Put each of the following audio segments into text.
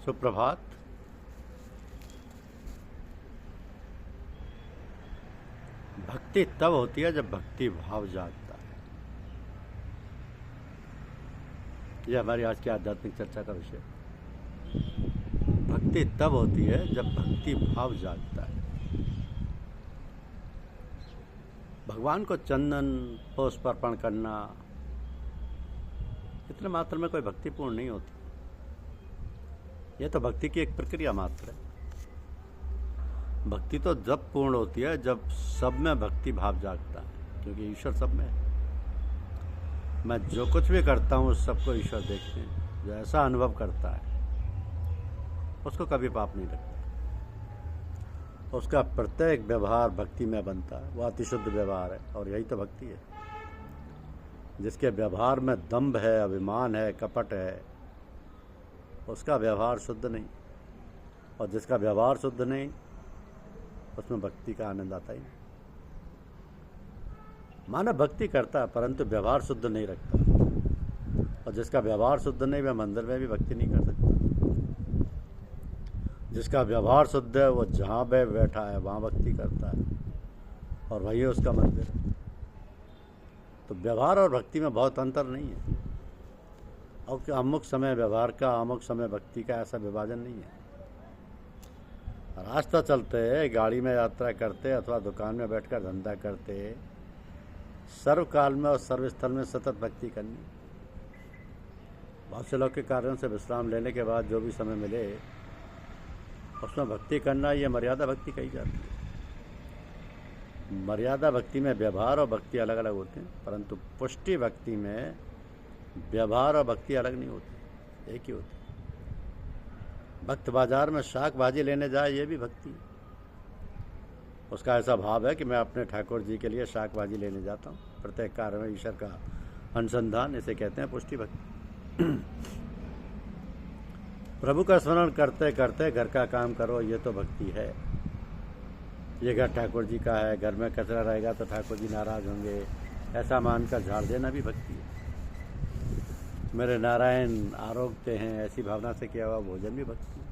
सुप्रभात। भक्ति तब होती है जब भक्ति भाव जागता है। यह हमारी आज की आध्यात्मिक चर्चा का विषय। भक्ति तब होती है जब भक्ति भाव जागता है। भगवान को चंदन पुष्प अर्पण करना इतने मात्र में कोई भक्ति पूर्ण नहीं होती। यह तो भक्ति की एक प्रक्रिया मात्र है। भक्ति तो जब पूर्ण होती है जब सब में भक्ति भाव जागता है, क्योंकि ईश्वर सब में है। मैं जो कुछ भी करता हूँ उस सबको ईश्वर देखते हैं। जो ऐसा अनुभव करता है उसको कभी पाप नहीं लगता। उसका प्रत्येक व्यवहार भक्ति में बनता है। वह अतिशुद्ध व्यवहार है, और यही तो भक्ति है। जिसके व्यवहार में दंभ है, अभिमान है, कपट है, उसका व्यवहार शुद्ध नहीं। और जिसका व्यवहार शुद्ध नहीं, उसमें भक्ति का आनंद आता ही नहीं। मानव भक्ति करता है परंतु व्यवहार शुद्ध नहीं रखता। और जिसका व्यवहार शुद्ध नहीं, वह मंदिर में भी भक्ति नहीं कर सकता। जिसका व्यवहार शुद्ध है वो जहाँ वह बैठा है वहाँ भक्ति करता है, और वही उसका मंदिर है। तो व्यवहार और भक्ति में बहुत अंतर नहीं है। और अमुक समय व्यवहार का, अमुक समय भक्ति का, ऐसा विभाजन नहीं है। रास्ता चलते, गाड़ी में यात्रा करते अथवा दुकान में बैठकर धंधा करते, सर्वकाल में और सर्वस्थल में सतत भक्ति करनी। बहुत से लोग के कार्यों से विश्राम लेने के बाद जो भी समय मिले उसमें भक्ति करना, ये मर्यादा भक्ति कही जाती है। मर्यादा भक्ति में व्यवहार और भक्ति अलग अलग होते हैं, परंतु पुष्टि भक्ति में व्यवहार और भक्ति अलग नहीं होती, एक ही होती। भक्त बाजार में शाक भाजी लेने जाए, ये भी भक्ति है। उसका ऐसा भाव है कि मैं अपने ठाकुर जी के लिए शाक भाजी लेने जाता हूँ। प्रत्येक कार्य में ईश्वर का अनुसंधान, इसे कहते हैं पुष्टि भक्ति। प्रभु का स्मरण करते करते घर का काम करो, ये तो भक्ति है। ये घर ठाकुर जी का है, घर में कचरा रहेगा तो ठाकुर जी नाराज होंगे, ऐसा मानकर झाड़ देना भी भक्ति है। मेरे नारायण आरोग्य हैं, ऐसी भावना से किया हुआ भोजन भी भक्ति है।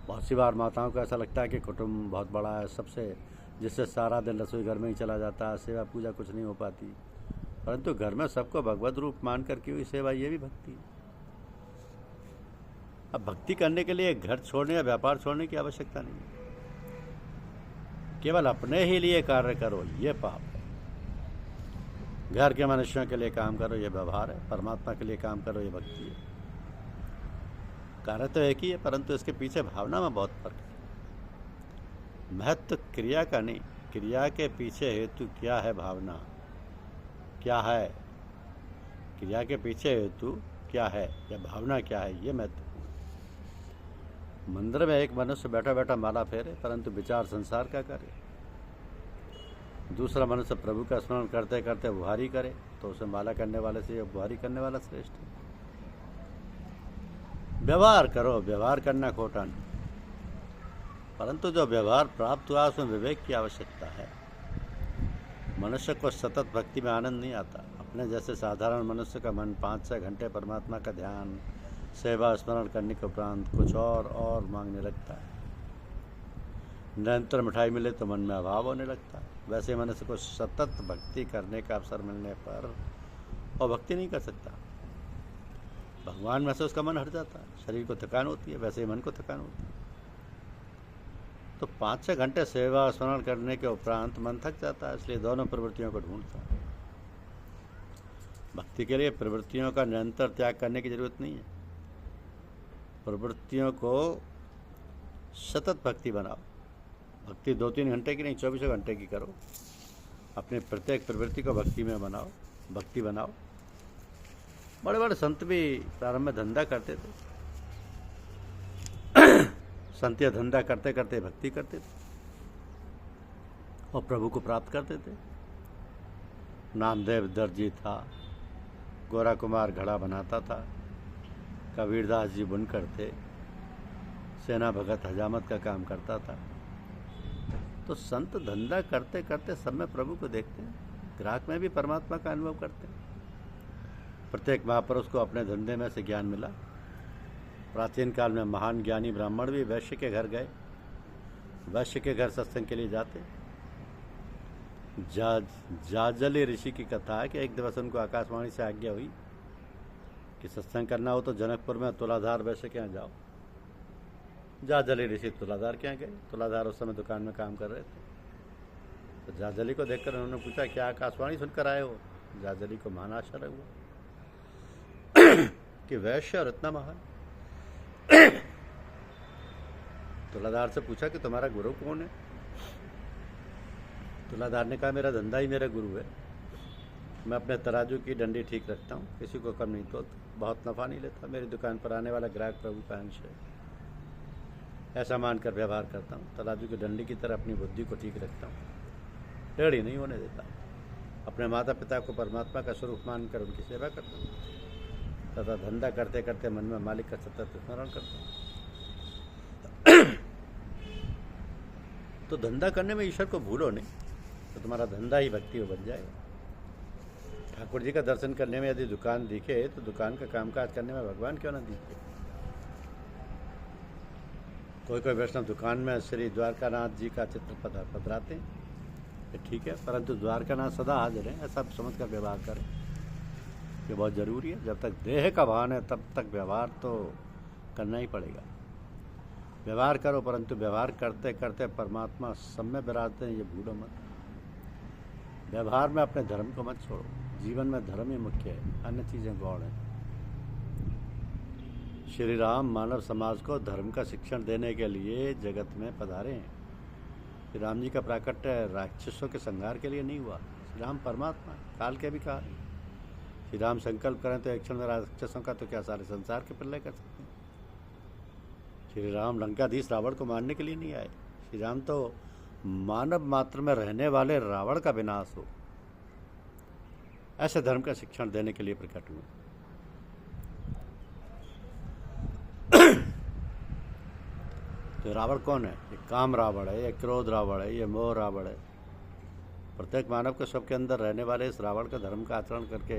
बहुत सी बार माताओं को ऐसा लगता है कि कुटुंब बहुत बड़ा है, सबसे जिससे सारा दिन रसोई घर में ही चला जाता है, सेवा पूजा कुछ नहीं हो पाती। परंतु घर में सबको भगवत रूप मान कर की हुई सेवा, ये भी भक्ति है। अब भक्ति करने के लिए घर छोड़ने या व्यापार छोड़ने की आवश्यकता नहीं है। केवल अपने ही लिए कार्य करो, ये पाप है। घर के मनुष्यों के लिए काम करो, ये व्यवहार है। परमात्मा के लिए काम करो, ये भक्ति है। कार्य तो एक ही है, परंतु इसके पीछे भावना में बहुत फर्क है। महत्व क्रिया का नहीं, क्रिया के पीछे हेतु क्या है, भावना क्या है, क्रिया के पीछे हेतु क्या है या भावना क्या है, ये महत्वपूर्ण। मंदिर में एक मनुष्य बैठा बैठा माला फेरे, परंतु विचार संसार का करे। दूसरा मनुष्य प्रभु का स्मरण करते करते बुहारी करे, तो उसे माला करने वाले से बुहारी करने वाला श्रेष्ठ है। व्यवहार करो, व्यवहार करना खोटा नहीं, परंतु जो व्यवहार प्राप्त हुआ उसमें विवेक की आवश्यकता है। मनुष्य को सतत भक्ति में आनंद नहीं आता। अपने जैसे साधारण मनुष्य का मन 5-6 घंटे परमात्मा का ध्यान, सेवा, स्मरण करने के उपरांत कुछ और मांगने लगता है। निरंतर मिठाई मिले तो मन में अभाव होने लगता है। वैसे मनुष्य को सतत भक्ति करने का अवसर मिलने पर और भक्ति नहीं कर सकता। भगवान में से उसका मन हट जाता है। शरीर को थकान होती है, वैसे ही मन को थकान होती है। तो 5-6 घंटे सेवा स्मरण करने के उपरांत मन थक जाता है, इसलिए दोनों प्रवृत्तियों को ढूंढता है। भक्ति के लिए प्रवृत्तियों का निरंतर त्याग करने की जरूरत नहीं है। प्रवृत्तियों को सतत भक्ति बनाओ। भक्ति 2-3 घंटे की नहीं, 24 घंटे की करो। अपने प्रत्येक प्रवृत्ति को भक्ति में बनाओ, भक्ति बनाओ। बड़े बड़े संत भी प्रारंभ में धंधा करते थे। संत ये धंधा करते करते भक्ति करते थे और प्रभु को प्राप्त करते थे। नामदेव दर्जी था, गोरा कुमार घड़ा बनाता था, कबीरदास जी बुनकर थे, सेना भगत हजामत का काम करता था। तो संत धंधा करते करते सब में प्रभु को देखते हैं, ग्राहक में भी परमात्मा का अनुभव करते हैं। प्रत्येक महापुरुष को अपने धंधे में से ज्ञान मिला प्राचीन काल में महान ज्ञानी ब्राह्मण भी वैश्य के घर गए, वैश्य के घर सत्संग के लिए जाते। जाजली ऋषि की कथा है कि एक दिवस उनको आकाशवाणी से आज्ञा हुई कि सत्संग करना हो तो जनकपुर में तुलाधार वैश्य के यहाँ जाओ। जाजली ऋषि तुलाधार के यहाँ गए। तुलाधार उस समय दुकान में काम कर रहे थे। तो जाजली को देखकर उन्होंने पूछा, क्या आकाशवाणी सुनकर आए हो? जाजली को महान आश्चर्य हुआ कि वैश्य और इतना महान। तुलाधार से पूछा कि तुम्हारा गुरु कौन है? तुलाधार ने कहा, मेरा धंधा ही मेरा गुरु है। मैं अपने तराजू की डंडी ठीक रखता हूँ, किसी को कम नहीं तोलता, बहुत नफा नहीं लेता। मेरी दुकान पर आने वाला ग्राहक प्रभु का अंश है, ऐसा मानकर व्यवहार करता हूँ। तराजू की डंडी की तरह अपनी बुद्धि को ठीक रखता हूँ, टेढ़ी नहीं होने देता। अपने माता पिता को परमात्मा का स्वरूप मानकर उनकी सेवा करता हूँ तथा धंधा करते करते मन में मालिक का सतत स्मरण करता हूँ। तो धंधा करने में ईश्वर को भूलो नहीं, तो तुम्हारा धंधा ही भक्ति में बन जाएगा। ठाकुर जी का दर्शन करने में यदि दुकान दिखे तो दुकान का कामकाज करने में भगवान क्यों ना दिखे। कोई वैष्णव दुकान में श्री द्वारकानाथ जी का चित्र पधराते हैं, ठीक है, परंतु द्वारकानाथ सदा हाजिर है, ऐसा समझ कर व्यवहार करें। ये बहुत ज़रूरी है। जब तक देह का भान है तब तक व्यवहार तो करना ही पड़ेगा। व्यवहार करो, परंतु व्यवहार करते करते परमात्मा सब में विराजते हैं, ये भूलो मत। व्यवहार में अपने धर्म को मत छोड़ो। जीवन में धर्म ही मुख्य है, अन्य चीज़ें गौण हैं। श्री राम मानव समाज को धर्म का शिक्षण देने के लिए जगत में पधारे हैं। श्री राम जी का प्राकट्य राक्षसों के संहार के लिए नहीं हुआ। श्री राम परमात्मा काल के भी कहा। श्री राम संकल्प करें तो एक क्षण में राक्षसों का तो क्या सारे संसार के प्रलय कर सकते हैं। श्री राम लंकाधीश रावण को मारने के लिए नहीं आए। श्री राम तो मानव मात्र में रहने वाले रावण का विनाश हो, ऐसे धर्म का शिक्षण देने के लिए प्रकट हुए। तो रावण कौन है? ये काम रावण है, ये क्रोध रावण है, ये मोह रावण है। प्रत्येक मानव के सबके अंदर रहने वाले इस रावण का धर्म का आचरण करके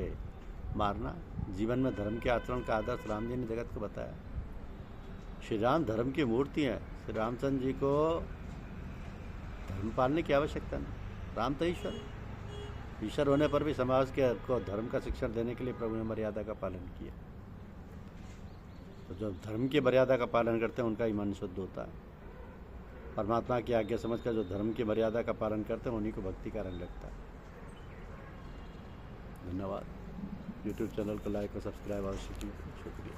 मारना। जीवन में धर्म के आचरण का आदर्श राम जी ने जगत को बताया। श्री राम धर्म की मूर्ति है। श्री रामचंद्र जी को धर्म पालने की आवश्यकता नहीं। राम तो ईश्वर है। ईश्वर होने पर भी समाज के को धर्म का शिक्षण देने के लिए प्रभु ने मर्यादा का पालन किया। तो जो धर्म की मर्यादा का पालन करते हैं उनका ही मन शुद्ध होता है। परमात्मा की आज्ञा समझकर जो धर्म की मर्यादा का पालन करते हैं उन्हीं को भक्ति का रंग लगता है। धन्यवाद। यूट्यूब चैनल को लाइक और सब्सक्राइब अवश्य कीजिए। शुक्रिया।